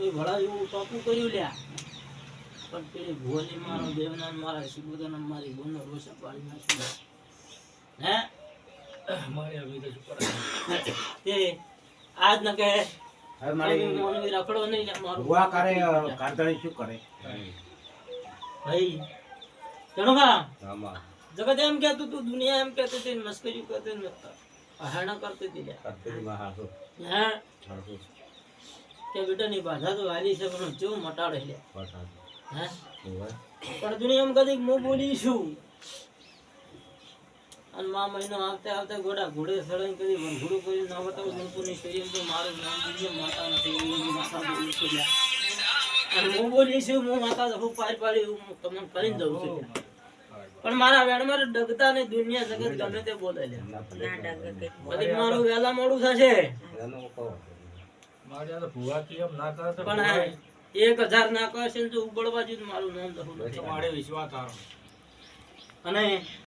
કોઈ ભળા એવું ટોપું કર્યું લ્યા પણ પેલી ભોલી મારો દેવના મારા શિબુદાના મારી બોનો રોષા પાડી નાખ્યો હે મારે હવે તો શું કરે તે આજ ન કહે હવે મારી મોનવી રખડો નહીં ને મારું ભુવા કરે કાંતણી શું કરે ભાઈ જણોબા આમાં જગત એમ કહેતું તું દુનિયા એમ કહેતી હતી મસ્કરી કરતી નતા અહેણા કરતી હતી લ્યા કાંતણીમાં હાસો હે હાસો કે બેટાની બાધા તો વાલી છે પણ જેવું મટાડે લ્યા બસ હે હાસો પણ દુનિયામાં કદી હું બોલીશું અને મા મહિનો આવતે આવતે ઘોડા ઘોડે સળંગ કરી વનઘોડું કરી ના બતાવું ગણપુરની શરીર તો મારું નામ દુનિયા માતા નથી એવું માતા બોલું છું લ્યા. અને હું બોલીશું હું માતા હું પાર પાડી હું તમને કરીને દઉં છું લ્યા. પણ મારા વેણમાં ડગતા ને દુનિયા જગત ગમે તે બોલે લ્યા. બધી મારું વહેલા મોડું થશે મારે આ તો ભૂવા કે એમ ના કરે તો પણ હા, 1000 ના કરશે ને તો ઉબળવા જ મારું નામ દઉં તો નથી મારે વિશ્વાસ આવે અને